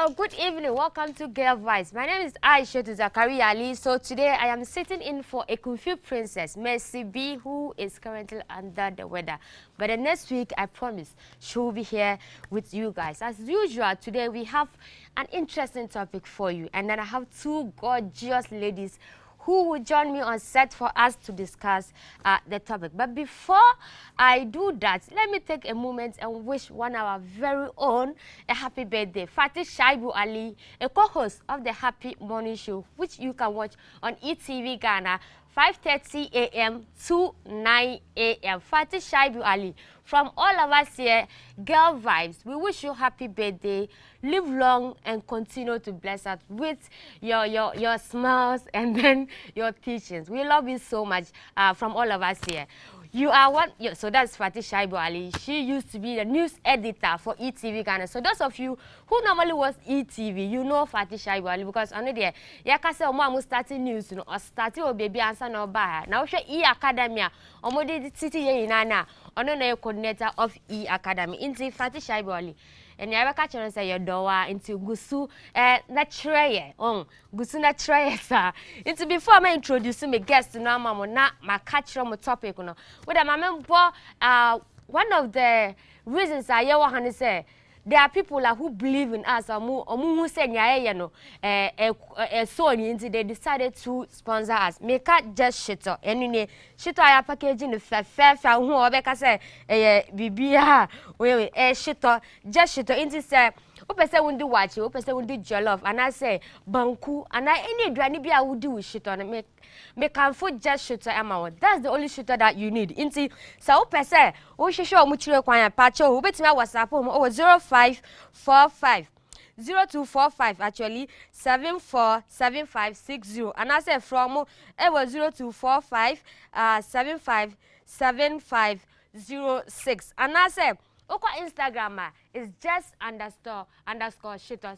Hello, good evening. Welcome to Girl Vibes. My name is Aisha Zakari Ali. So today I am sitting in for a confused princess, Mercy B, who is currently under the weather. But the next week, I promise, she will be here with you guys. As usual, today we have an interesting topic for you. And then I have two gorgeous ladies who will join me on set for us to discuss the topic. But before I do that, let me take a moment and wish one of our very own a happy birthday. Fatih Shaibu Ali, a co-host of the Happy Morning Show, which you can watch on eTVGhana, 5:30 a.m. to 9 a.m. Fatih Shaibu Ali, from all of us here, Girl Vibes, we wish you happy birthday. Live long and continue to bless us with your smiles and then your teachings. We love you so much from all of us here. You are one, so that's Fatih Shaibu Ali. She used to be the news editor for eTVGhana. So those of you who normally watch eTV, you know Fatih Shaibu Ali because on there, you can say, "Omo starting news, you know, or starting or baby answer no bar." Now she Academia, omo de city ye inana, ono na coordinator of Academy. Inti Fatih Shaibu Ali. And you ever catch on say your door into gusu na tray gusu na tray sir. Into before I introduce my guest na mama na my catch on topic no. With a mama one of the reasons I hear say there are people who believe in us who say no so into they decided to sponsor us. Make just shit up. And shit I packaging the fair who obeka say bibia we shit up just shit up into say person will do watch you, person will do jollof, and I say banku, and I any drani be I would do with shit on make can food just shooter amount. That's the only shooter that you need. Inti so person we should show mutual kwanya pacho who bet me WhatsApp over 0545 0245 actually 747560, and I say from it was 0245 757506, and I say Oko Instagram is just__shitter.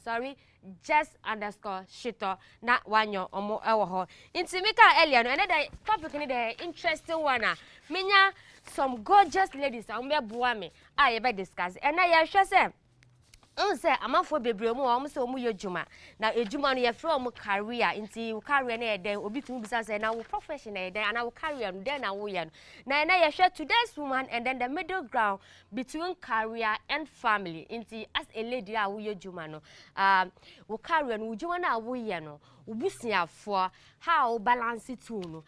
Sorry, just_shitter. Not one your omo ewo. Into Mika earlier, another topic in the interesting one. Minya some gorgeous ladies. I'm be buame. I ever discuss. And I shall say. Say I'm for baby mo so mu yejuma na ejuma no ye from career into career na den obi tumi bisa say na wo professional den and I will career no den na wo ye no na ye share today's woman and then the middle ground between career and family into as a lady a wo yejuma no wo career no ejuma na wo ye no obusiafo how balance it no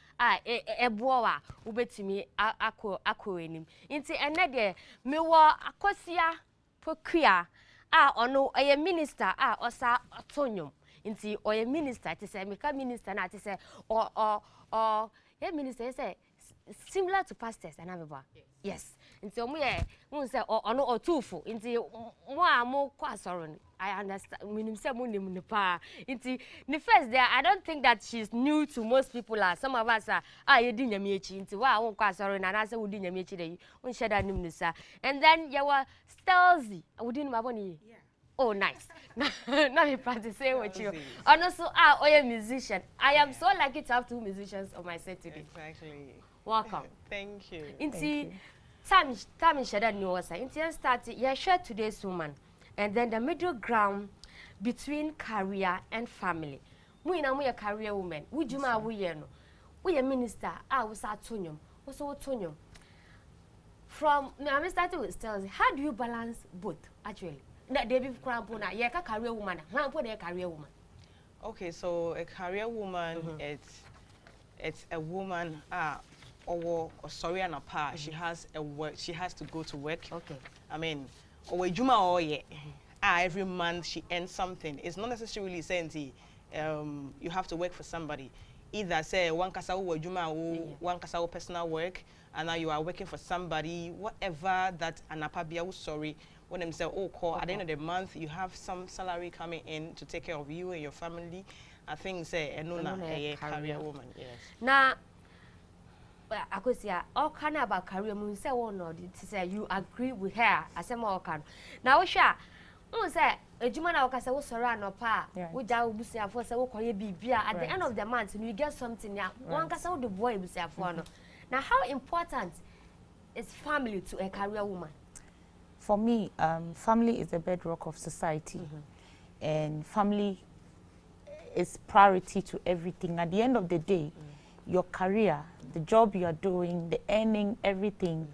ebo wa wo betimi akọ enim into ene de me wo akosia pokua ono a minister osa atonyum inti oye minister te say meka minister na te say or minister say similar to pastors and abeba yes inti omo ye mun say ono otufu inti mo amo kwa sorrow I understand minim say mo nim ne pa inti the first there I don't think that she's new to most people some of us ye di nyame echi inti wa won kwa sorrow na say wo di nyame echi dey won share that nim nusa and then you were Stelzy wo di nim aboni yeah. Oh nice. Now you practice with you. And also a musician. I am so lucky to have two musicians on my set today. Exactly. Welcome. Thank you. Inti time share new was inti started yeah share today's woman and then the middle ground between career and family. We na we a career woman. We juma we ye no. We a minister we sa tonyum. Also tonyum. From now I started with Stelzy. How do you balance both actually? That they be crampona, yeah, a career woman. How put a career woman? Okay, so a career woman, it's a woman, or sorry, and apart. She has a work. She has to go to work. Okay. I mean, or juma or yeah. Every month she earns something. It's not necessarily saying you have to work for somebody. Either say one kasa or juma or one kasa personal work, and now you are working for somebody. Whatever that anapabia sorry. When them say, call at the end of the month, you have some salary coming in to take care of you and your family. I think say a career woman. Yes. Now, I could say all kind about career woman. Say no, to say you agree with her. I say more can. Now, sure. Say a Juma na okasa wo sorry no pa. We ja obusiafo say wo koye bibia at the end of the month you get something ya. One kasa wo the boy obusiafo no. Now, how important is family to a career woman? For me, family is the bedrock of society. and family is priority to everything. At the end of the day, your career, the job you are doing, the earning, everything,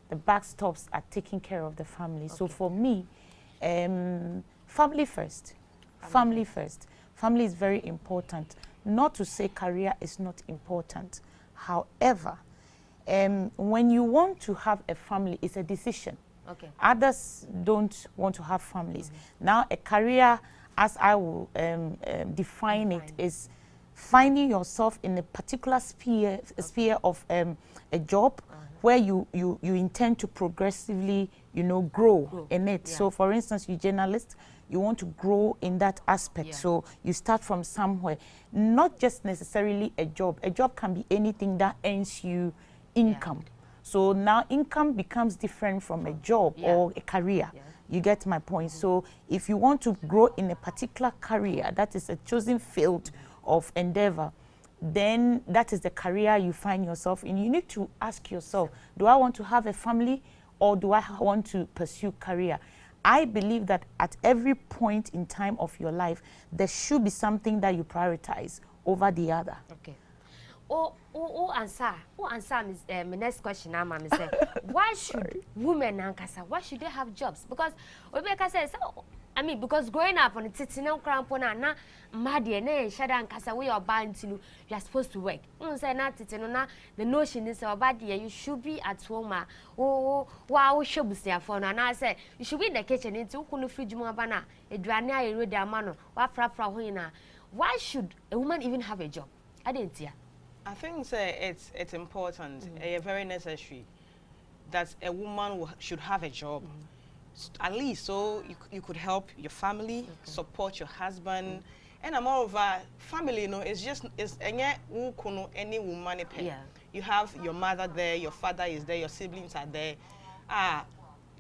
the backstops are taking care of the family. So for me, family first. Family first. Family is very important. Not to say career is not important. However, when you want to have a family, it's a decision. Okay. Others don't want to have families. Now, a career, as I will define it, is finding yourself in a particular sphere of a job where you intend to progressively, grow in it. So, for instance, you're a journalist, you want to grow in that aspect. So you start from somewhere, not just necessarily a job. A job can be anything that earns you income. So now income becomes different from a job or a career. You get my point. So if you want to grow in a particular career, that is a chosen field of endeavor, then that is the career you find yourself in. You need to ask yourself, do I want to have a family or do I want to pursue career? I believe that at every point in time of your life, there should be something that you prioritize over the other. Okay. Answer my next question. Say, why should women and kasa? Why should they have jobs? Because because growing up on the titino crampona na madi ne shada and kasa we are bound to you are supposed to work. Say na titino na the notion is about you should be at home. Wow, should be for na I say you should be in the kitchen into kunu fridge mo bana e duane ayeru de amano wa frapra ho ina. Why should a woman even have a job? I didn't hear. I think it's important, very necessary, that a woman should have a job, at least so you could help your family, support your husband, and moreover, family, it's any woman. You have your mother there, your father is there, your siblings are there.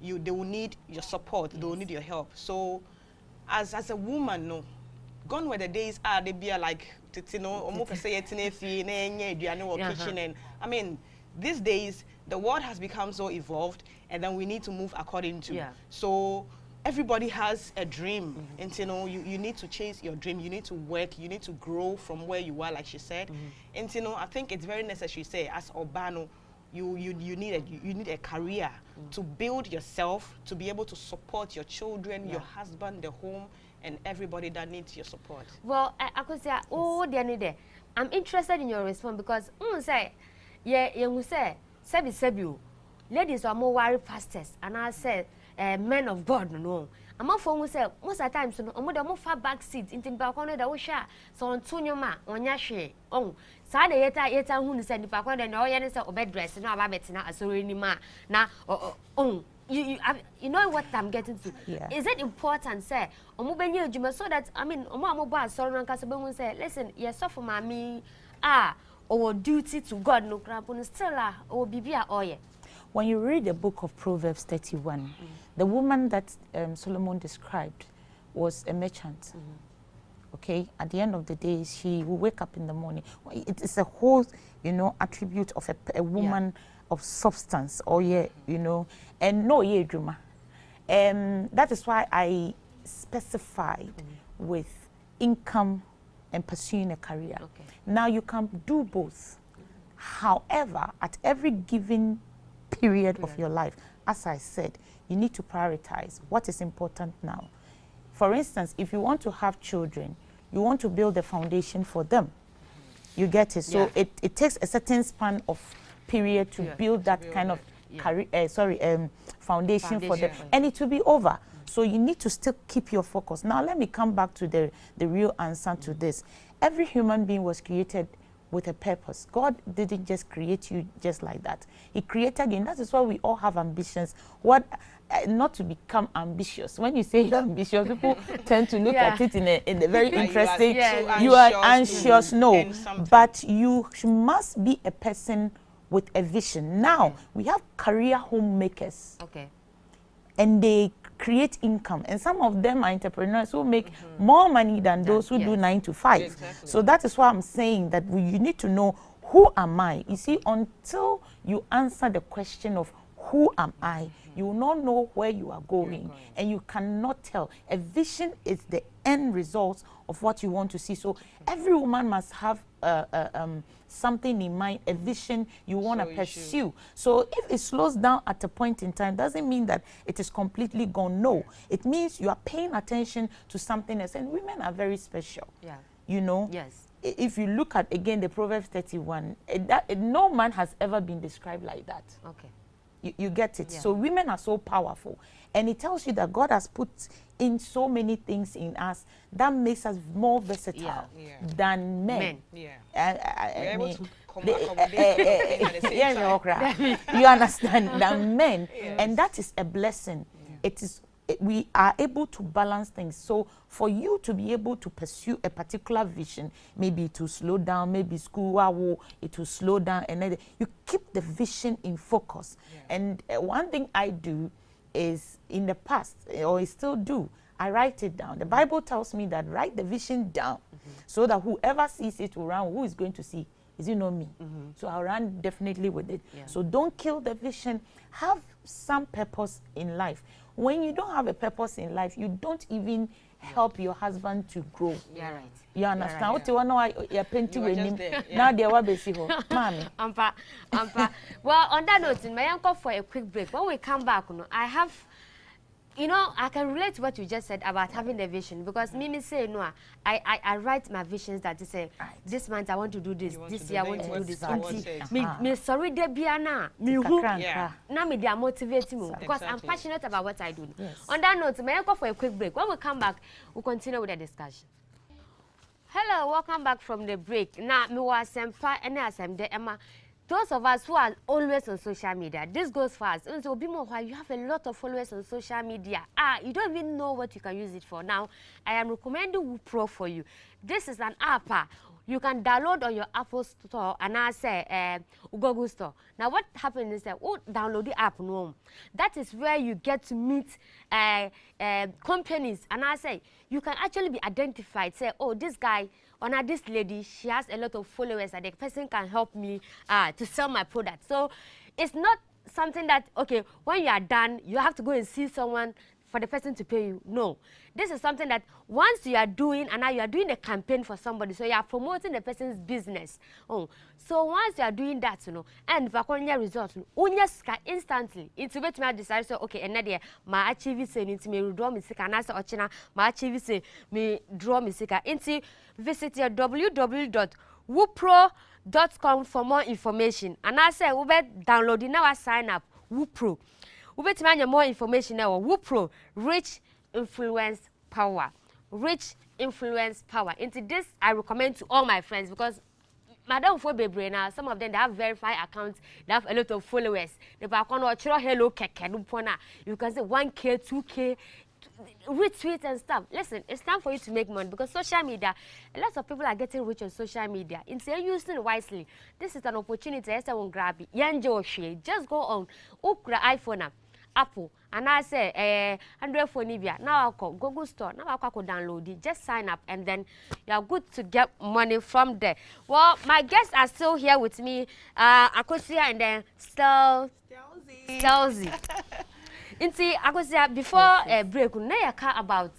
They will need your support, they will need your help. So, as a woman, gone were the days they be like kitchen and these days the world has become so evolved and then we need to move according to so everybody has a dream and you need to chase your dream, you need to work, you need to grow from where you are, like she said. And I think it's very necessary, say, as Urbano, you need a career to build yourself, to be able to support your children, your husband, the home, and everybody that needs your support. Well, I could say, I'm interested in your response because, say, you say, ladies are more worried pastors, and I said, men of God, no. I'm not for say most of the time, so I'm more far back seat into the balcony that we share. So on Tunyama, on Yashi, Sada yeta who said the balcony and all your bed dress, and I'm betting as a ma. Now, you know what I'm getting to. Is it important, say, so that mobile sorrow and Casabon say, listen, yes, so for mommy, or duty to God, no crap on Stella or Bibia oye. When you read the book of Proverbs 31, the woman that Solomon described was a merchant. Okay, at the end of the day, she will wake up in the morning. It is a whole, attribute of a woman of substance, and no Juma. That is why I specified with income and pursuing a career. Now you can do both. However, at every given period of your life, as I said, you need to prioritize what is important now. For instance, if you want to have children, you want to build a foundation for them. You get it? So it takes a certain span of period to build that kind of career, foundation for them, and it will be over. So you need to still keep your focus. Now let me come back to the real answer to this. Every human being was created with a purpose. God didn't just create you just like that. He created you, and that is why we all have ambitions. Not to become ambitious. When you say ambitious, people tend to look at it in a very interesting. You are anxious, no. But you must be a person with a vision. Now we have career homemakers. And they create income, and some of them are entrepreneurs who make more money than those who do 9 to 5. So that is why I'm saying that you need to know, who am I? You see, until you answer the question of who am I? You will not know where you are going, and you cannot tell. A vision is the end result of what you want to see. So every woman must have something in mind, a vision you want to pursue. So if it slows down at a point in time, doesn't mean that it is completely gone. No, it means you are paying attention to something else. And women are very special. Yeah. You know? Yes. If you look at, again, the Proverbs 31, no man has ever been described like that. Okay. You get it? Yeah. So women are so powerful. And it tells you that God has put in so many things in us that makes us more versatile than men. Yeah. I able mean, to accommodate at the same time. you understand? Than men. And that is a blessing. It is. We are able to balance things. So for you to be able to pursue a particular vision, maybe it will slow down, maybe school, it will slow down, and then you keep the vision in focus. And one thing I do is, in the past, or I still do, I write it down. The Bible tells me that write the vision down so that whoever sees it will run. Who is going to see? Is it not me? So I'll run definitely with it. So don't kill the vision. Have some purpose in life. When you don't have a purpose in life, you don't even help your husband to grow. Yeah, right. You understand? What you want to you're painting with him. there, Now they're what they see. Mommy. Ampa. Well, on that note, may I go for a quick break? When we come back, I have, I can relate to what you just said about having the vision, because Mimi say no, I write my visions that say this month I want to do this, this year I want to do this. Me sorry Debiana, me who now me they are motivating me because I'm passionate about what I do. On that note, may I go for a quick break? When we come back, we'll continue with the discussion. Hello, welcome back from the break. Now me was Sempa and Asem Emma. Those of us who are always on social media, this goes fast. And so, while you have a lot of followers on social media, you don't even know what you can use it for. Now, I am recommending WooPro for you. This is an app you can download on your Apple Store and I say Google Store. Now, what happens is that download the app. No, that is where you get to meet companies, and I say you can actually be identified. Say, oh, this guy. Or now this lady, she has a lot of followers and the person can help me to sell my product. So it's not something that, okay, when you are done, you have to go and see someone for the person to pay you. No. This is something that once you are doing, and now you are doing a campaign for somebody, so you are promoting the person's business. So once you are doing that, and if I can get results, instantly, it's a bit me decide, so okay, and then my achieve say, into me draw me sick, and I say, ochina, my achieve say, me draw me sick, into visit your www.woopro.com for more information. And I say, we better download now, sign up, WooPro. We better find more information now. WooPro, rich influence power. Rich influence power. Into this, I recommend to all my friends because Madam for baby now, some of them they have verified accounts, they have a lot of followers. They back on hello keke. You can say 1K, 2K. Retweet and stuff. Listen, it's time for you to make money because social media, a lot of people are getting rich on social media. Instead of using it wisely, this is an opportunity. Everyone grab it. Just go on. Ukra iPhone, Apple, and I say Android phone. Now I'll call Google Store. Now I'll call download it. Just sign up, and then you're good to get money from there. Well, my guests are still here with me. Akosia and then Stelzy. Inti akosia before break na yaka about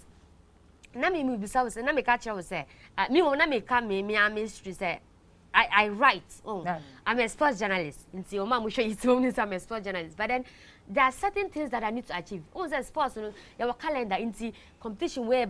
na me bisa we say na me catch we say me won na me ka me ministry say I write. I'm a sports journalist. Inti o ma mo hwe it I'm a sports journalist, but then there are certain things that I need to achieve. Say sports your calendar inti competition way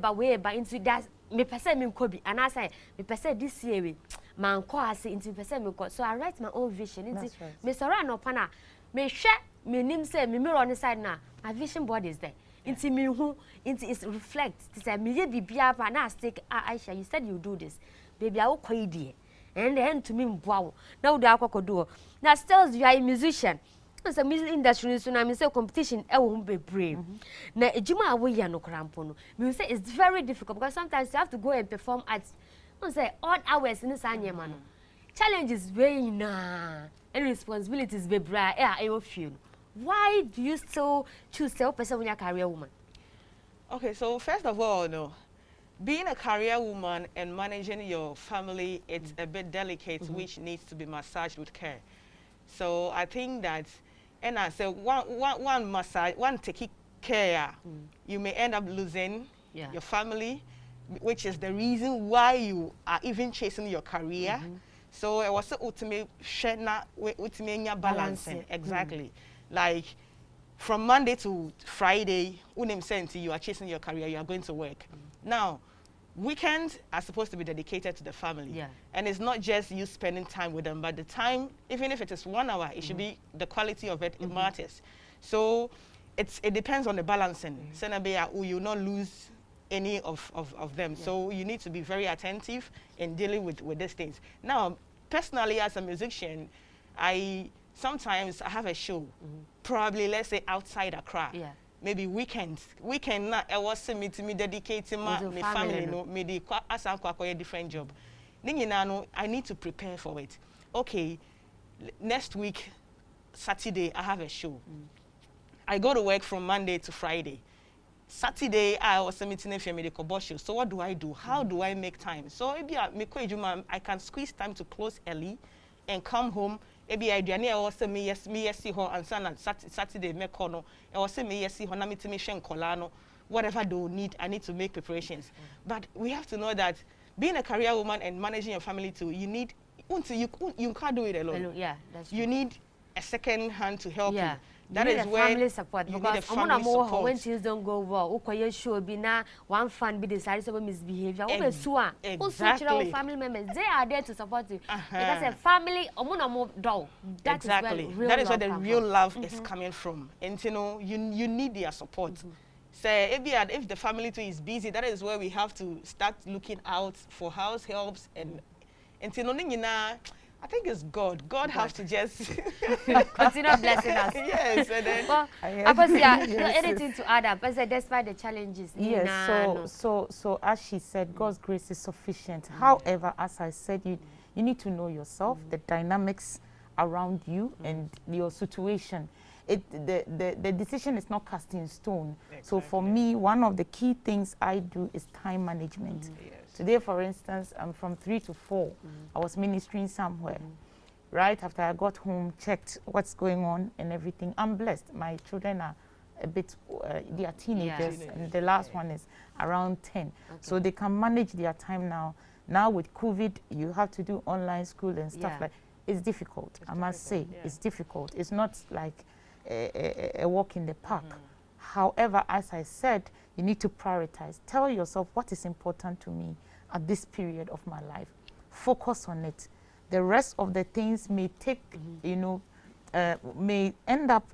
into that me person me kobi and I say me person this year we man ko ase inti person me ko, so I write my own vision inti me sorry no pana me hwe me nim say me mirror on the side now. My vision board is there. Into me who into it reflects. It's a me bibia pa na stick. Aisha, you said you do this. Baby, I will call you. And then to me, wow. Now the alcohol do. Now still you are a musician. It's a music industry, so I say competition. I won't be brave. Now ejuma away ya no crampono. Me say it's very difficult because sometimes you have to go and perform at say odd hours in the sanya man. Challenge is very and responsibilities be bra. I feel. Why do you still choose to person when you're a career woman? Okay, so first of all, being a career woman and managing your family, it's a bit delicate, which needs to be massaged with care. So I think that And I say one massage, one take care, you may end up losing your family, which is the reason why you are even chasing your career. So it was ultimate balancing. Exactly. Like from Monday to Friday, you are chasing your career, you are going to work. Now, weekends are supposed to be dedicated to the family. And it's not just you spending time with them, but the time, even if it is 1 hour, it should be the quality of it, it matters. So it depends on the balancing. You will not lose any of them. So you need to be very attentive in dealing with these things. Now, personally, as a musician, sometimes I have a show, probably, let's say, outside Accra. Maybe weekend na I was me dedicating my family no me di asan kwa different job. No, I need to prepare for it. Okay, next week Saturday I have a show. I go to work from Monday to Friday. Saturday I was meeting a medical show. So what do I do? How do I make time? So maybe I can squeeze time to close early and come home. Maybe I also me yes ho and Saturday me kono. I also me yes ho na me shen kolano. Whatever they need, I need to make preparations. But we have to know that being a career woman and managing your family too, you need you can't do it alone. Yeah, that's true. You need a second hand to help you. That is where family support, you because need a family support. When things don't go well, you should be now one fan be decided to misbehavior. Exactly. Family members, they are there to support you. Because a family, that is where the real love is coming from. And you need their support. So if the family too is busy, that is where we have to start looking out for house helps and I think it's God. God has to just continue blessing us. Yes, and then anything to add up? I said, despite the challenges. Yes. So as she said, God's grace is sufficient. However, as I said, you need to know yourself, the dynamics around you, and your situation. The decision is not cast in stone. Exactly. So for me, one of the key things I do is time management. Yes. Today, for instance, from 3 to 4, I was ministering somewhere. Right after I got home, checked what's going on and everything. I'm blessed. My children are a bit, they are teenagers, and the last one is around 10. So they can manage their time now. Now with COVID, you have to do online school and stuff like. It's difficult. I must say, it's difficult. It's not like a walk in the park. However, as I said, you need to prioritize. Tell yourself what is important to me at this period of my life. Focus on it. The rest of the things may take, may end up,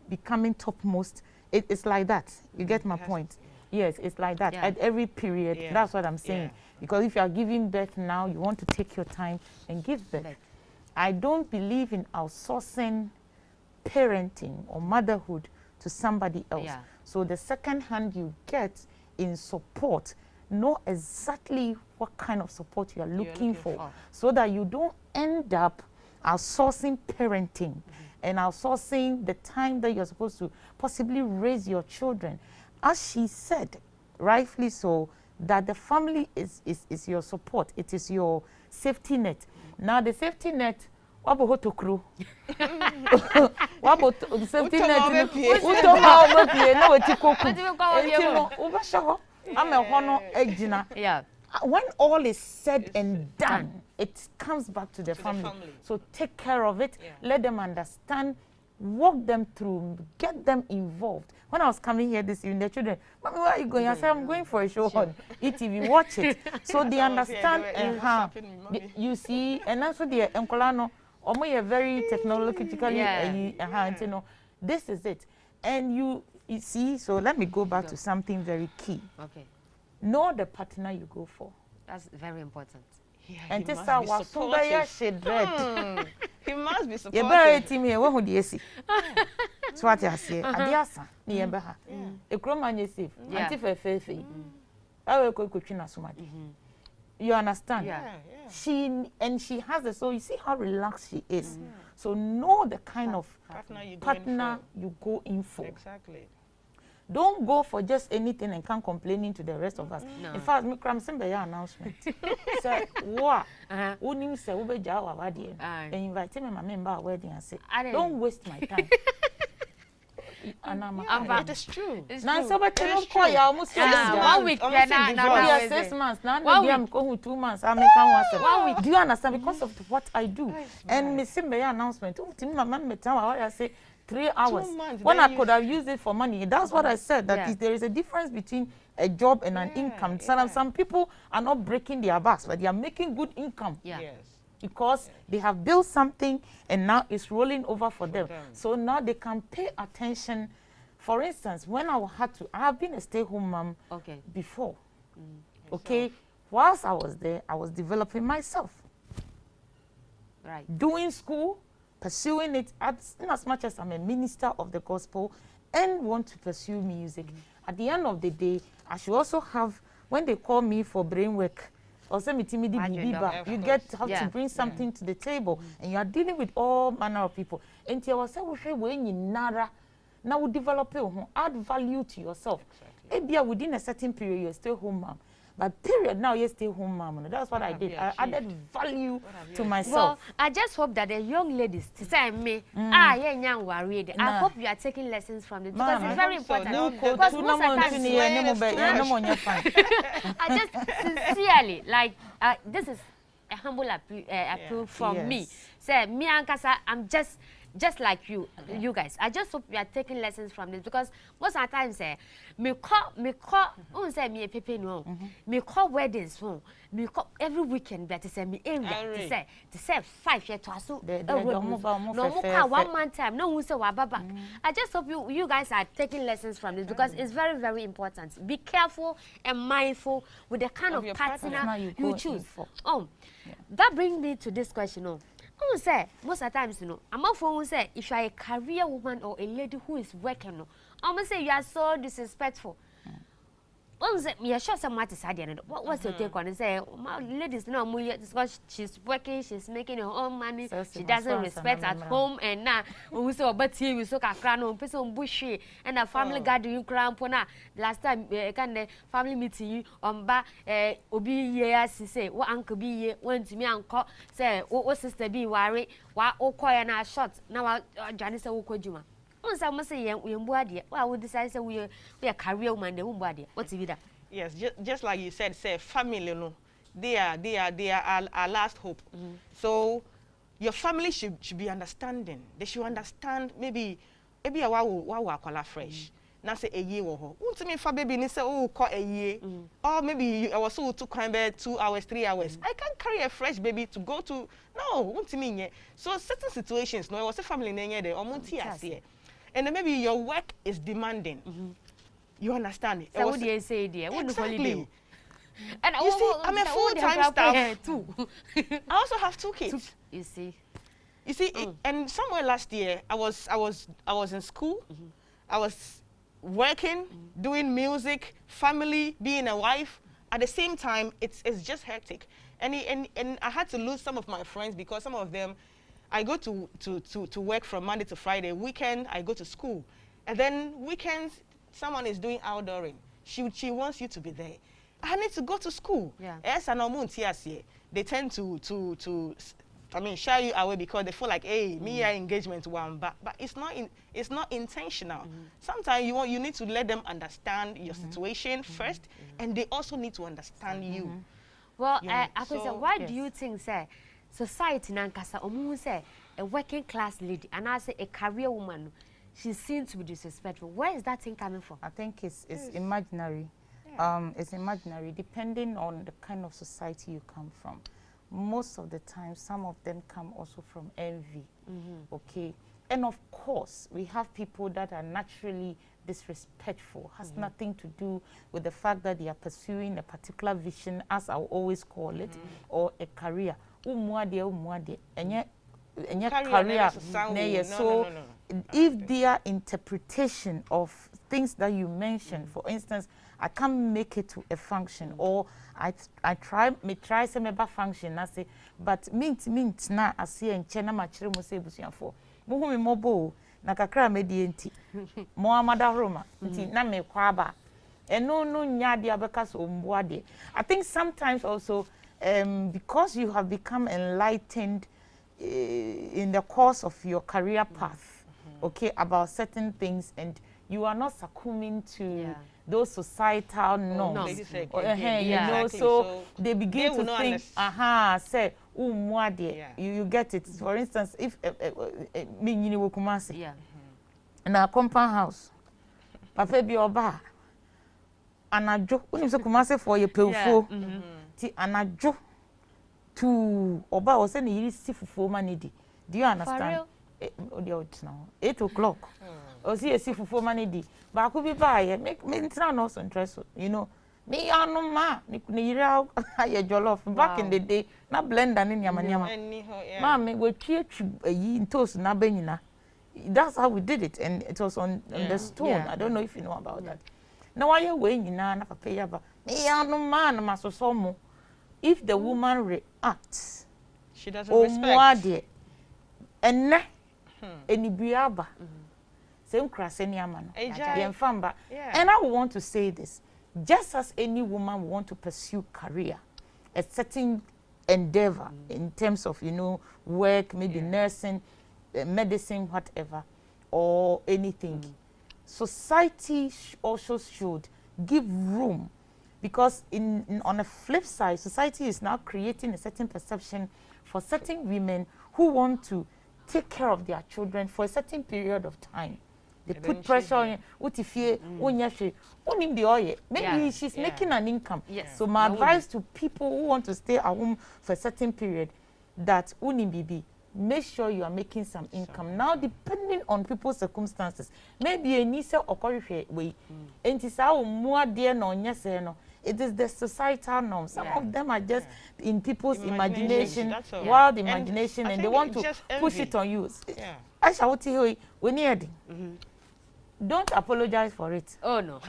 becoming topmost. It's like that. You get my point? Yes, it's like that. At every period, that's what I'm saying. Because if you are giving birth now, you want to take your time and give birth. I don't believe in outsourcing parenting or motherhood to somebody else. So the second hand you get in support, know exactly what kind of support you are looking for, so that you don't end up outsourcing parenting and outsourcing the time that you're supposed to possibly raise your children. As she said, rightfully so, that the family is your support. It is your safety net. Now the safety net, what about crew? What about the safety net? When all is said and done, it comes back to the family. So take care of it. Let them understand. Walk them through. Get them involved. When I was coming here this evening, the children, Mommy, where are you going? I said, I'm going for a show on eTV. Watch it. So they understand and how. You see, and also the Enkolano, very technologically, this is it. And you see, so let me go back to something very key. Okay. Know the partner you go for. That's very important. He And this must be supportive. He must be supportive. You better team here. What would you say? So what you say? Adiasa. Ni embeha. Ekroma nye safe. Anti fe. Awe ko twina somadi. You understand? She has it. So you see how relaxed she is. So know the kind of partner you go in for. Exactly. don't go for just anything and come complaining to the rest of us. No. In fact, me cram some announcement. Say, what? Unim say ube jawa wadi. And invite me my member wedding and say, don't waste my time. It is true. Now, so but don't call you almost 1 week. Yeah, 6 months. Now, I'm going 2 months. I make 1 week. Do you understand? Because of what I do. And me see my announcement. Oh, to me, my man, me tell I say 3 hours. 2 months. When I could have used it for money. That's what I said. That there is a difference between a job and an income. Some people are not breaking their backs, but they are making good income. Yes. Because they have built something and now it's rolling over for them. So now they can pay attention. For instance, when I have been a stay-home mom before. Okay, whilst I was there, I was developing myself. Right. Doing school, pursuing it in as much as I'm a minister of the gospel and want to pursue music. At the end of the day, I should also have, when they call me for brain work, also you have to bring something to the table, and you are dealing with all manner of people. And I was saying, now we develop it, add value to yourself. Maybe within a certain period, you stay home mom. But period now, you stay home mom. That's what I did. I added value to myself. Well, I just hope that the young ladies, to say me, young worried. I hope you are taking lessons from it because it's very important. Because most of the time, I just sincerely, like, this is a humble appeal from me. Say, me and Kasa, I'm just like you guys. I just hope you are taking lessons from this because most of the time say me call say me pepe no me call weddings me call every weekend but say me area to say 5 years to so no 1 month time no who say wababa. I just hope you guys are taking lessons from this because it's very, very important. Be careful and mindful with the kind of partner you choose. That brings me to this question. Say most of the times, I'm not for say if you are a career woman or a lady who is working, I'm gonna say you are so disrespectful. Say me sure someone decided. What's your take on it? Say my ladies no because she's working, she's making her own money, she doesn't respect at home and now we saw but here we saw a person bushy and a family gathering cramp last time kind family meeting ba obi ye say what uncle be went to me uncle say what sister be worry what okoya na short now Janice Okojuma. Some say we would decide say we are career woman the woman. What's it? Yes, just like you said, say family, they are our last hope. So your family should be understanding. They should understand maybe a wow fresh. Now say a year or ho. To me for baby, say call a year. Or maybe I was so to climb 2 hours, 3 hours. I can't carry a fresh baby to go to to me. So certain situations, no, I was a family name there or and then maybe your work is demanding. You understand it? So what do you say, dear? Exactly. And you see, I'm a full-time staff too. I also have 2 kids. You see, and somewhere last year, I was in school. I was working, doing music, family, being a wife. At the same time, it's just hectic. And I had to lose some of my friends because some of them. I go to work from Monday to Friday. Weekend, I go to school. And then weekends, someone is doing outdooring. She wants you to be there. I need to go to school. Yes, and they tend to shy you away because they feel like, hey, me engagement one, but it's not intentional. Sometimes you need to let them understand your situation first, and they also need to understand you. Well, I could say, why do you think, sir? Society nankasa omu say a working class lady and I say a career woman, she seems to be disrespectful. Where is that thing coming from? I think it's imaginary. It's imaginary depending on the kind of society you come from. Most of the time, some of them come also from envy. Okay, and of course, we have people that are naturally disrespectful. Has nothing to do with the fact that they are pursuing a particular vision, as I always call it, or a career. Career. So if their interpretation of things that you mentioned, for instance, I can't make it to a function, or I try some other function, I say, but mint na I see and chena machire mo say busian for. Muhumi mobo na kakra medie nti moamada roma nti na me kwaba eno no nya de abeka so mboa de. I think sometimes also because you have become enlightened in the course of your career path, okay, about certain things, and you are not succumbing to those societal norms. You know, so they begin to think, say, you get it. For instance, if me nyini wo Kumasi, na compound house, papa bi oba, anajo, uni so Kumasi for your pelfo, ti anajo. To oba was saying you see fufu manidi. Do you understand? 8 o'clock. Or see a see fufu manidi. But I could be by make me no interest. You know, me no ma ni rao ya jollof back in the day. Na blend and in yamanyama. Mama we create in toast na benina. That's how we did it, and it was on the stone. I don't know if you know about that. Now why you weighing na papa yaba. Me no ma na masosomo. If the woman reacts, she doesn't respect. And enibiaba, same kraseni amano. And I want to say this: just as any woman want to pursue career, a certain endeavor in terms of work, maybe nursing, medicine, whatever, or anything, society also should give room. Because on a flip side, society is now creating a certain perception for certain women who want to take care of their children for a certain period of time. They put pressure on you. Maybe she's making an income. So my advice to people who want to stay at home for a certain period, that make sure you are making some income. Now, depending on people's circumstances, maybe a niece or way, and it's our more dear no, yes, no. It is the societal norms. Some of them are just in people's imagination, wild imagination, and they want to push it on you. I shall tell you, we need. Don't apologize for it. Oh no.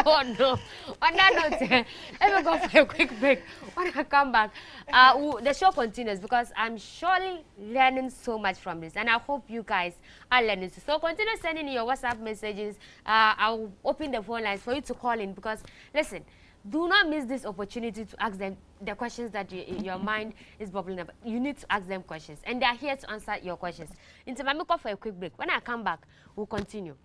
Oh no. On that note, let me go for a quick break. When I come back, the show continues because I'm surely learning so much from this, and I hope you guys are learning. So continue sending your WhatsApp messages. I'll open the phone lines for you to call in because listen, do not miss this opportunity to ask them the questions that your mind is bubbling up. You need to ask them questions, and they are here to answer your questions. Into my go for a quick break. When I come back, we'll continue.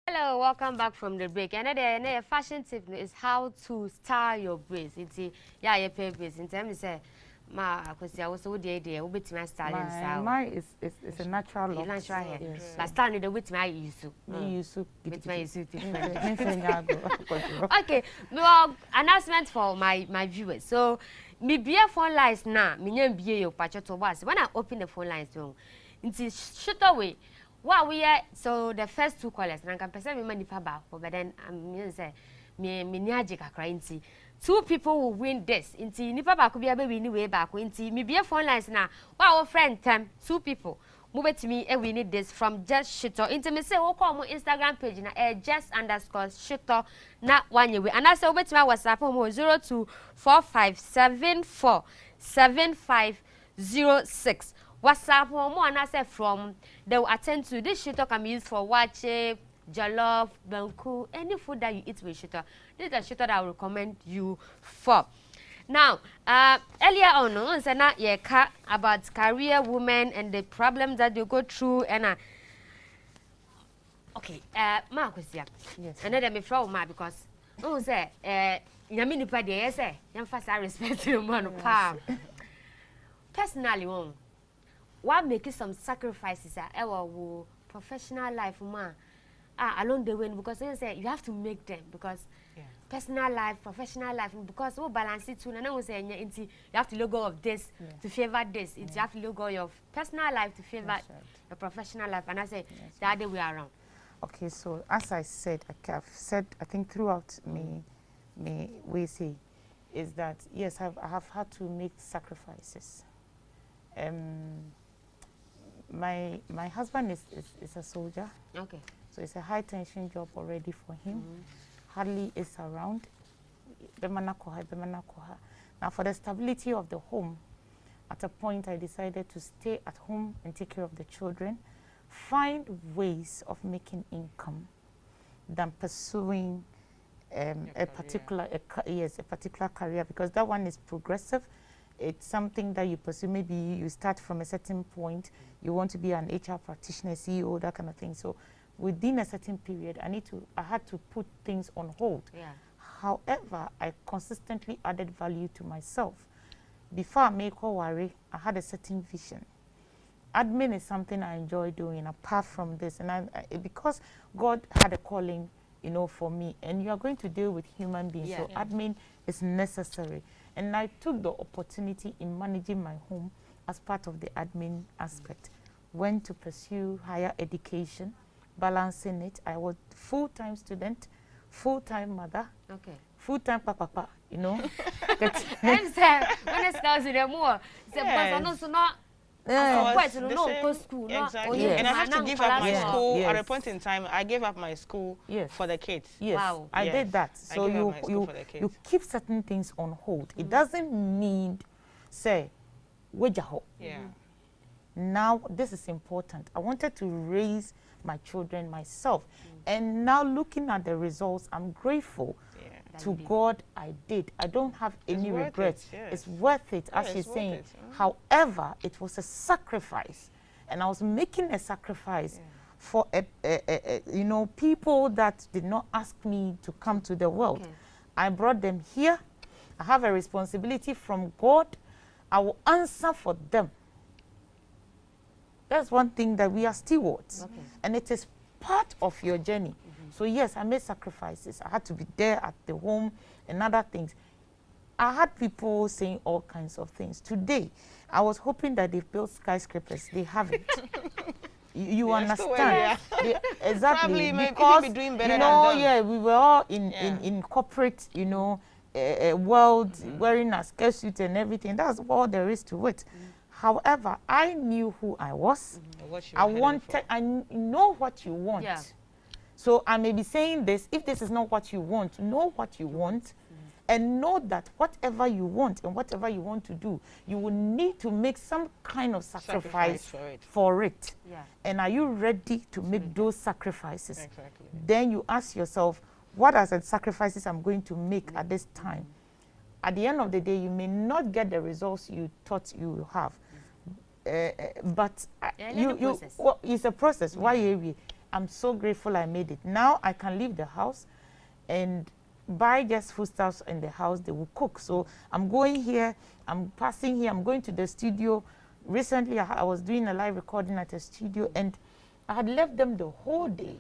Hello, welcome back from the break. Another fashion tip is how to style your braids. It's you pay braids. In terms of because I also the idea we be styling style. Mine is a natural look. Natural hair. Yes. But styling the with my use. Me use to. With my use to. Okay. Okay. Well, announcement for my viewers. So, me be a phone lines now. Me name be your patch to was. When I open the phone lines, it's shoot away. What we are, so the first two callers, and I can perceive me money for back, but then I'm say me niajic crying. Two people will win this. Inti nipa back could be a baby way back. Inti me be a phone lines now. Wow, friend, two people. Move it to me and we need this from just shitter. Into me say, oh, call my Instagram page na just_shitter not 1 year. And I say, over to my WhatsApp home 0245747506. WhatsApp or more and I say from they will attend to this shito can be used for watching jollof, banku, any food that you eat with shito. This is a shito that I will recommend you for. Now, earlier on, I said about career women and the problems that they go through and okay, Marcus, yeah. Yes. And then me from Ma because say nyame nipa de yes say emphasize respect to man palm. Personally, why make some sacrifices our professional life man along the way because they say you have to make them because personal life, professional life, because we balance it too. And I was saying you have to let go of this to favor this. You have to let go of your personal life to favor your professional life. And I say the other way around. Okay, so as I said, I've said, I think throughout me we say, is that yes, I have had to make sacrifices. My husband is a soldier. Okay. So it's a high tension job already for him. Hardly is around. Now for the stability of the home, at a point I decided to stay at home and take care of the children, find ways of making income than pursuing a particular career, because that one is progressive. It's something that you pursue. Maybe you start from a certain point, you want to be an HR practitioner, CEO, that kind of thing. So within a certain period, I had to put things on hold. Yeah. However, I consistently added value to myself. Before I make a worry, I had a certain vision. Admin is something I enjoy doing apart from this, and because God had a calling, you know, for me, and you are going to deal with human beings, so admin is necessary. And I took the opportunity in managing my home as part of the admin aspect. Went to pursue higher education, balancing it. I was full-time student, full-time mother, full-time papa, you know. And say when it starts with them more, because I know so not. Exactly. And I have to give up my school at a point in time. I gave up my school for the kids. Yes, wow. I did that. So you keep certain things on hold. It doesn't mean say wajaho. Yeah. Now this is important. I wanted to raise my children myself, and now looking at the results, I'm grateful. To God, I did. I don't have any regrets. It's worth it, as she's saying. However, it was a sacrifice, and I was making a sacrifice for you know, people that did not ask me to come to the world. I brought them here. I have a responsibility from God. I will answer for them. That's one thing, that we are stewards, and it is part of your journey. So yes, I made sacrifices. I had to be there at the home and other things. I had people saying all kinds of things. Today, I was hoping that they built skyscrapers. They haven't. You understand? Exactly. Probably, because be doing better you know, than them. we were all in corporate, you know, world, wearing a skirt suit and everything. That's all there is to it. However, I knew who I was. I know what you want. Yeah. So I may be saying this, if this is not what you want, know what you want, and know that whatever you want and whatever you want to do, you will need to make some kind of sacrifice for it. Yeah. And are you ready to make those sacrifices? Exactly. Then you ask yourself, what are the sacrifices I'm going to make at this time? At the end of the day, you may not get the results you thought you will have. But it's a process. Why? I'm so grateful I made it. Now I can leave the house and buy just foodstuffs in the house. They will cook. So I'm going here, I'm passing here, I'm going to the studio. Recently I was doing a live recording at a studio, and I had left them the whole day,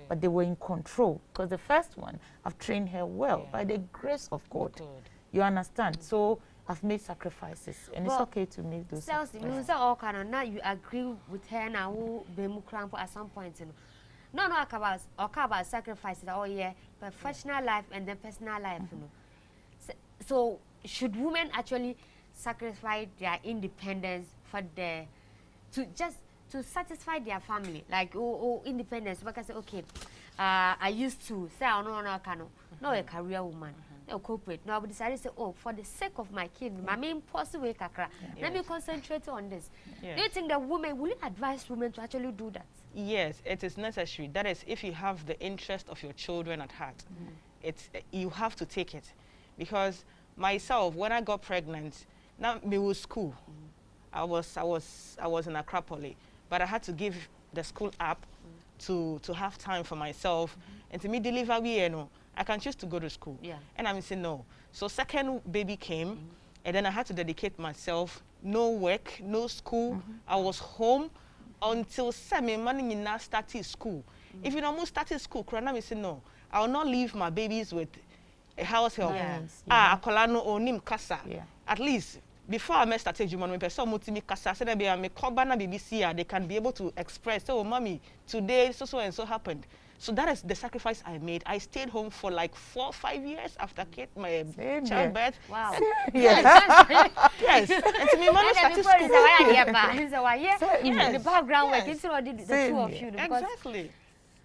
but they were in control, because the first one, I've trained her well by the grace of God. You understand? So I've made sacrifices, and it's okay to make those sacrifices. Now you agree with her now, at some point, you know. No, about sacrifices. Oh yeah, professional life and then personal life. You know. So should women actually sacrifice their independence for to satisfy their family, like independence? Because okay, I used to say no, a career woman. corporate. Now I decided to say, oh, for the sake of my kid, my main possible kakra. Let me concentrate on this. Do you think that will you advise women to actually do that? Yes, it is necessary. That is, if you have the interest of your children at heart, you have to take it. Because myself, when I got pregnant, now me was school. I was in Accra Poly, but I had to give the school up to have time for myself and to me deliver I can choose to go to school. And I'm saying no. So second baby came, and then I had to dedicate myself. No work, no school. I was home until 7 money in now started school. If you don't started school, I'm saying no. I will not leave my babies with a house help. Akolano or nim kasa. At least before I started human person multi kasa said be me kobana BBC they can be able to express, oh mommy, today so and so happened. So that is the sacrifice I made. I stayed home for like 4 or 5 years after my childbirth. Wow. Yes. And to me, man, started school. The background work, it's already the two of you. Exactly.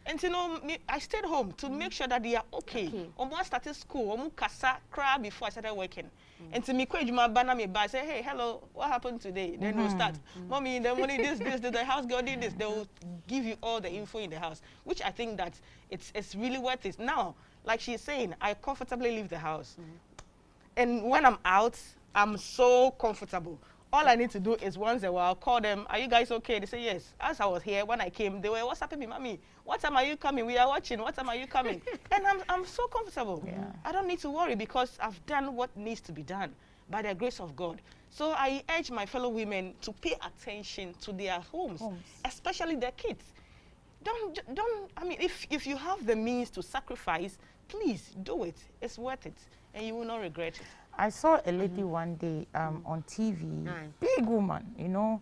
And you know, I stayed home to make sure that they are okay. Almost started school, almost kasa cry before I started working. And to me, I say, hey, hello, what happened today? Then we'll start. Mommy, the money, this, the house girl did this. They will give you all the info in the house, which I think that it's really worth it. Now, like she's saying, I comfortably leave the house. And when I'm out, I'm so comfortable. All I need to do is once in a while call them, are you guys okay? They say yes. As I was here, when I came, they were, what's happening, mommy? What time are you coming? We are watching. What time are you coming? And I'm so comfortable. I don't need to worry because I've done what needs to be done by the grace of God. So I urge my fellow women to pay attention to their homes. Especially their kids. I mean, if you have the means to sacrifice, please do it. It's worth it. And you will not regret it. I saw a lady one day on TV, big woman, you know,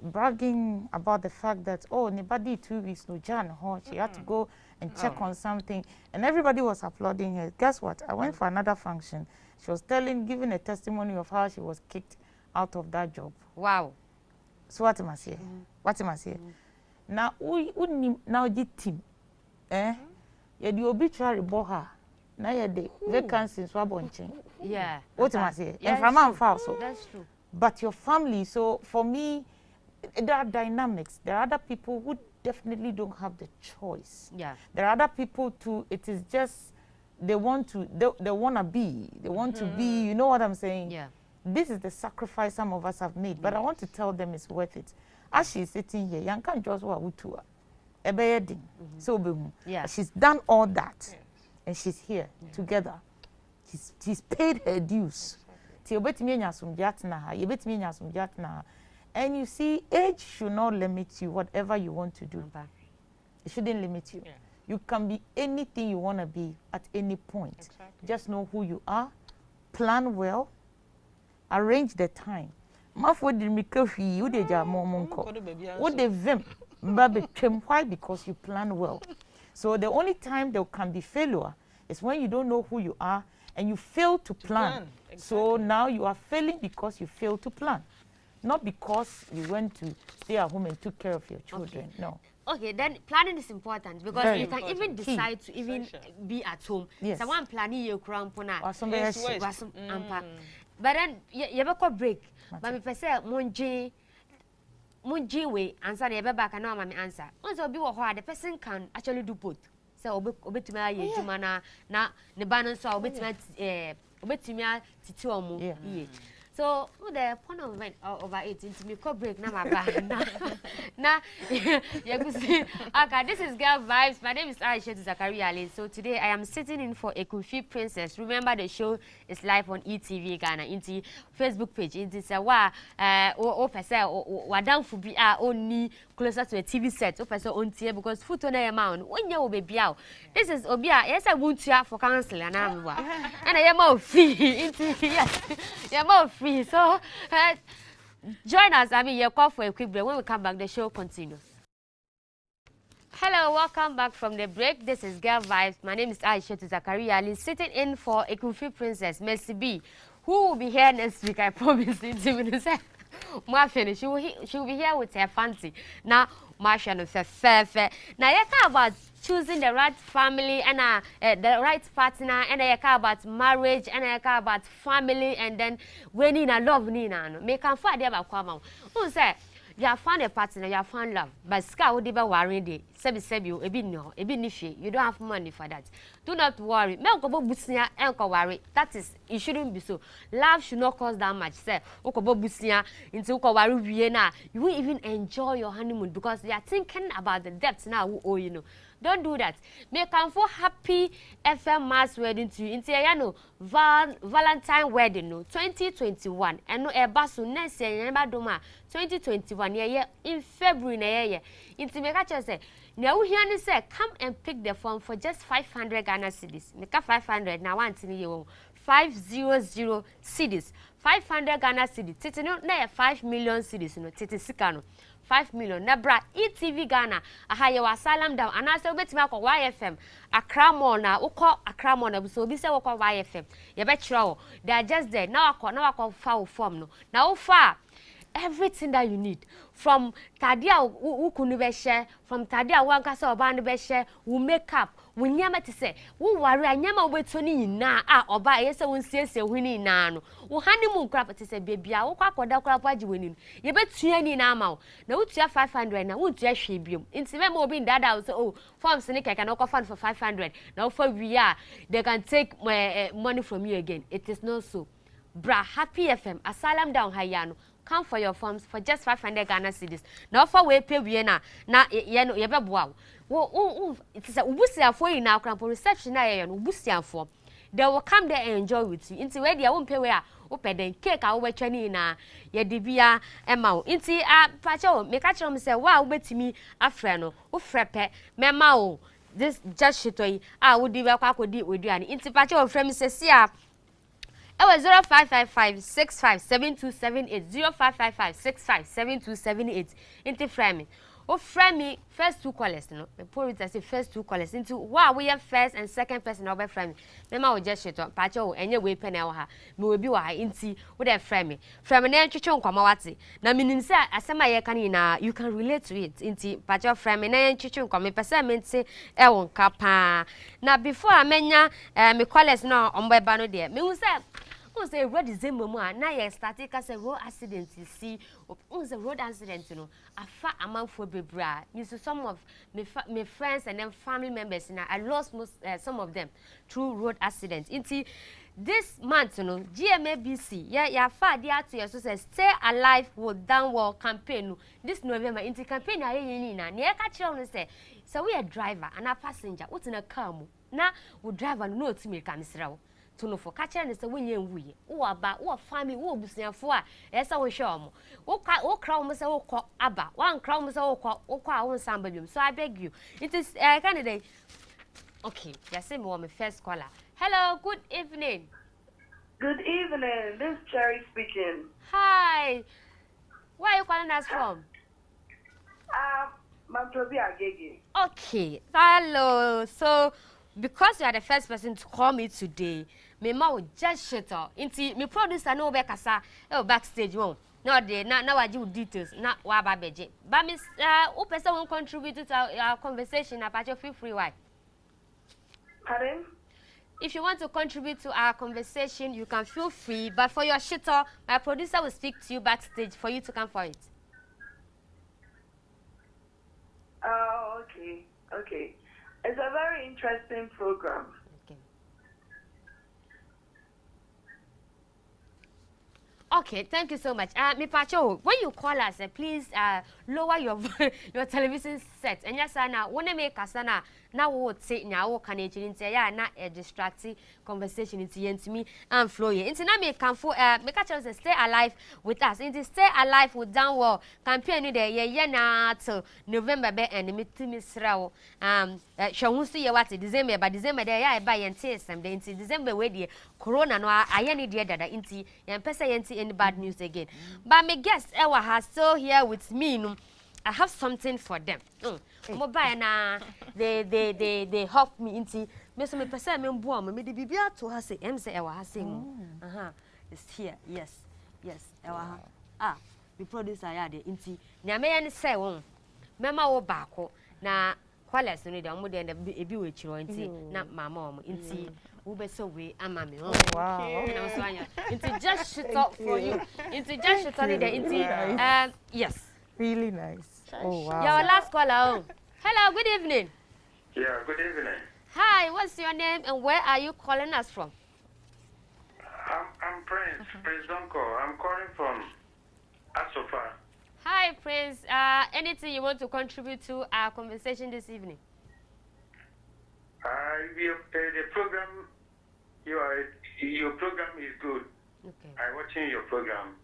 bragging about the fact that, oh, nobody 2 weeks, no Jan, she had to go and check on something. And everybody was applauding her. Guess what? I went for another function. She was giving a testimony of how she was kicked out of that job. Wow. So what am I saying? What am I saying? Now, now the team, you the obituary boha. Now you the vacancy swabonching. Yeah. What am I saying? And from my also. That's true. But your family, so for me, there are dynamics. There are other people who definitely don't have the choice. Yeah. There are other people too. It is just they want to be. They want to be. You know what I'm saying? Yeah. This is the sacrifice some of us have made, but I want to tell them it's worth it. As she's sitting here, young can just what we do. So she's done all that, and she's here together. She's paid her dues. And you see, age should not limit you, whatever you want to do. It shouldn't limit you. You can be anything you want to be at any point. Just know who you are, plan well, arrange the time. Why? Because you plan well. So the only time there can be failure is when you don't know who you are and you fail to plan. So now you are failing because you failed to plan. Not because you went to stay at home and took care of your children. No. Okay, then planning is important because Very you can even decide to even be at home. Yes. Someone planning your crown pona. But then you have a break. But me say munji way answer the back and now my answer. Once be what the person can actually do both. So obetuma ye juma na ne balance so obetuma titi omo. So, the point of event over 18 to me break now my back. Now, you see, okay, this is Girl Vibes. My name is Aisha Zakaria. So today I am sitting in for a Kofi Princess. Remember the show is live on eTVGhana, into Facebook page. It is a down for be only closer to a TV set. Because food on the amount when you will be out. This is Obia. Yes, I want to for counsel and I'm and I am more free. Yes, you're more free. So, join us. I mean, you're called for a quick break. When we come back, the show continues. Hello, welcome back from the break. This is Girl Vibes. My name is Aisha Zakaria. Sitting in for a Kofi Princess, Mercy B, who will be here next week. I promise. She will be here with her fancy. Now, Marsha no fair. Now, you talk about choosing the right family and the right partner, and I care about marriage, and I care about family, and then winning a love nina. Make can find about kwama. Who say you have found a partner, you have found love, but scar would be worried. Sebi you a bit no, a bit nishi. You don't have money for that. Do not worry. Melko busia enko worry. That is, it shouldn't be so. Love should not cost that much. Say, okobo busia into uko worry Vienna. You will even enjoy your honeymoon because you are thinking about the debts now who owe you know. Don't do that. Make come for happy FM mass wedding to you. Into ya no Valentine wedding no 2021. And no basu next year remember doma 2021 year in February na year. Into make a say now here say come and pick the form for just 500 Ghana cedis. Make a 500 now one thing you 500 cedis. 500 Ghana cedis. Titi no na 5 million cedis no titi sikano. 5 million. Nebra eTVGhana. Aha ye wa salam down. And I say obetimi akọ YFM. Accra Mall na ukọ Accra Mall na so obi say ukọ YFM. Ye be kira they are just there. Now akọ file form no. Now far everything that you need from tadia ukunu be share, from tadia wankasa oba no be share, we make up. We nyama ti say, we worry anyama obetoni na oba yesa won siesie huni na no. Wo honeymoon crap ti say baby a wo kwakoda crap agi woni. Ye betua ni na ama wo. Na wo tua 500 na wo tua hwe biom. Nti me mo obi ndada wo say oh, forms ni keke na ko fan for 500. Na wo for we they can take money from you again. It is not so. Bra Happy FM asalam down hayano. Come for your forms for just 500 Ghana cedis. Now for we pay we na ye no ye be boa. Wo it is a ubusiafo yi na krampo reception na ye no ubusiafo. They will come there and enjoy with you. Inti we dia won pay we a wo pay den cake a wo betwa ni na ye de bia ema wo. Inti pa che wo me ka kire me say wa wo betimi afre no wo frepe mema wo this just shitoi wo di be kwa kodi oduane. Inti pa che wo frɛ me say sia it was 0555-657278 0555-657278 into frame. Oh, frame me first two callers, no. Me put it as the first two callers into wow, we have first and second person over frame. Mema will just shit on patcho and your way pen ha. Me will be why inti with a frame. Frame an enchichon kwamawati. Na meaning say asema ye kanina you can relate to it inti patcho frame and enchichon kwame person say e won kapa. Na before amenya me callers no ombe ba no de. Me say say road is a moment na ye started cause a road accident you see a road accident you know afa amount for bebra you see some of my friends and then family members and I lost most some of them through road accidents into this month you know GMABC yeah fa dia to so say stay alive with downward campaign this November into campaign aye ni na ne ka kire on say so we a driver and a passenger what in a car mu na we driver no to me kan sra to no for catcher and say when you wuye wo aba wo family wo busuafo a esa wo hwe omo wo kra wo say wo kọ aba wan kra wo say wo kọ a wo nsamba biom so I beg you it is candidate okay yes me my first caller. Hello, good evening. Good evening, this is Cherry speaking. Hi, where are you calling us from? Mantobi Agege. Okay, hello. So because you are the first person to call me today, me ma will just shut up. Inti me producer no be kasa backstage one. No dey now I give details. Na wa ba beje. But miss who person won't contribute to our conversation about you feel free why. Pardon? If you want to contribute to our conversation, you can feel free. But for your shitter, my producer will speak to you backstage for you to come for it. Oh, okay. Okay. It's a very interesting program. Okay, thank you so much. Me Pacho, when you call us, please lower your your television set. And yes, na wanna make us na wo say na wo kan echi nti ya na a distracting conversation into me and flow ye. Nti na me can for make us stay alive with us. Nti stay alive with downward campaign ni de ye na till November be and me timi srawo. Hwe so ye what December but December de ya e ba ye nti sem de nti December we de corona no aye ni de dada nti ye pese ye nti any bad news again. But my guests Ewa has still here with me. No, I have something for them. Mobile na they help me into me so me person me mbo me de bibia to ha say em say Ewa ha say it's here. Yes Ewa ha the producer ya de nti nya me yan say won mema wo baako na Qualas no dey omo dey na ebi we chiro nti na mama omo nti wo be so we ama me oh wow na so anya nti just shoot up for you nti just shoot on there nti yes really nice oh wow your last caller oh hello good evening Yeah, good evening. hi what's your name and where are you calling us from I'm Prince Donko. I'm calling from Asofa. hi Prince anything you want to contribute to our conversation this evening The program, your program is good. okay I'm watching your program.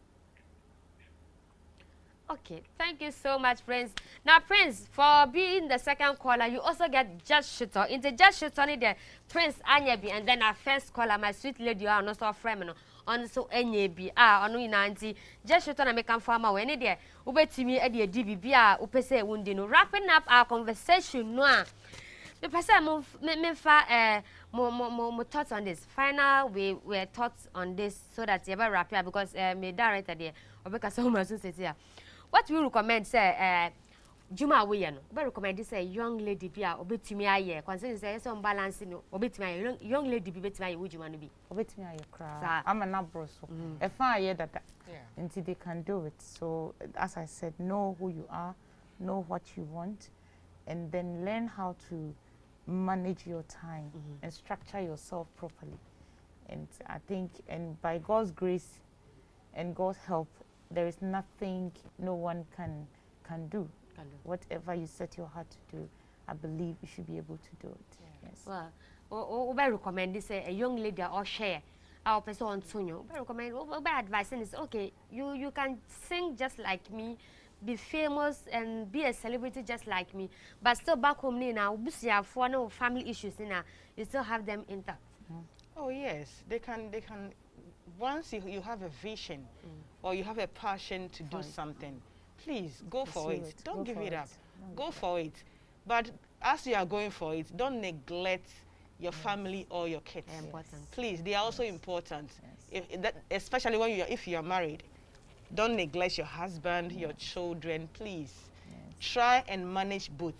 okay thank you so much Prince now Prince for being the second caller you also get just shooter into just shooter on the Prince Anyabi and then our first caller my sweet lady are also friend on so Anyabi on we nanti just shooter na make am farmer when it there ubetimi e de DBB upese wundi no wrapping up our conversation no the person me mo thoughts on this final we thoughts on this so that you ever wrap up because me director there obeka so much so say what we recommend say Juma we no we recommend say young lady bia obetimi aye consider say some balance no obetimi aye young lady bi betimi aye Juma no bi obetimi aye kra am na bro so e fa aye dada until they can do it so as I said know who you are know what you want and then learn how to manage your time and structure yourself properly and I think and by God's grace and God's help there is nothing no one can do. Whatever you set your heart to do, I believe you should be able to do it. Yes. Well, we recommend this a young lady or share our person on Sunyo. We recommend we advising is okay, you can sing just like me, be famous and be a celebrity just like me, but still back home now, for no family issues now, you still have them intact. Oh yes, they can once you have a vision or you have a passion to do something, please go for it. Don't give it up. Go for it. But as you are going for it, don't neglect your family or your kids. Important. Please, they are also important. Especially when if you are married, don't neglect your husband, your children. Please, try and manage both.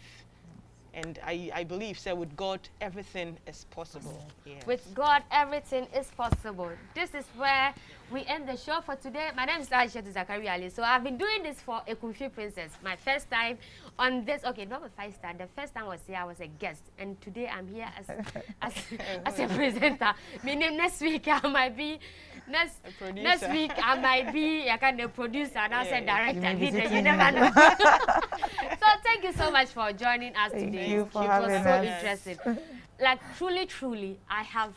And I believe, sir, with God, everything is possible. Yes. With God, everything is possible. This is where we end the show for today. My name is Aisha Zakaria Ali. So I've been doing this for a Kung Fu Princess. My first time on this, okay, not a 5-star. The first time was here, I was a guest. And today I'm here as a presenter. Meaning next week I might be, next week I might be a kind of producer and also director. You never know. So thank you so much for joining us today. Thank you for it having was so us. interesting. Like truly, I have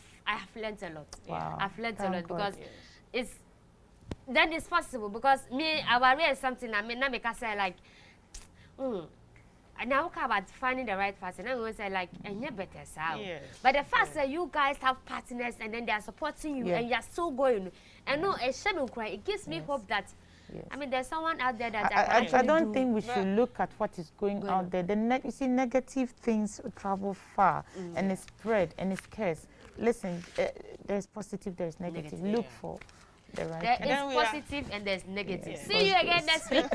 learned a lot. Wow. I've learned a Thank lot God. because it's possible because me I read something I mean, make us say like, and now about finding the right person. I'm going to say like, and you better sound. Yes. But the fact that you guys have partners and then they are supporting you and you're still going, and no, a shame cry. It gives me hope that. Yes. I mean, there's someone out there that I don't think we should look at what is going out there. You see, negative things travel far and it's spread and it's scarce. Listen, there's positive, there's negative. Look for the right. there is positive and there's negative. Yes. See you again next week.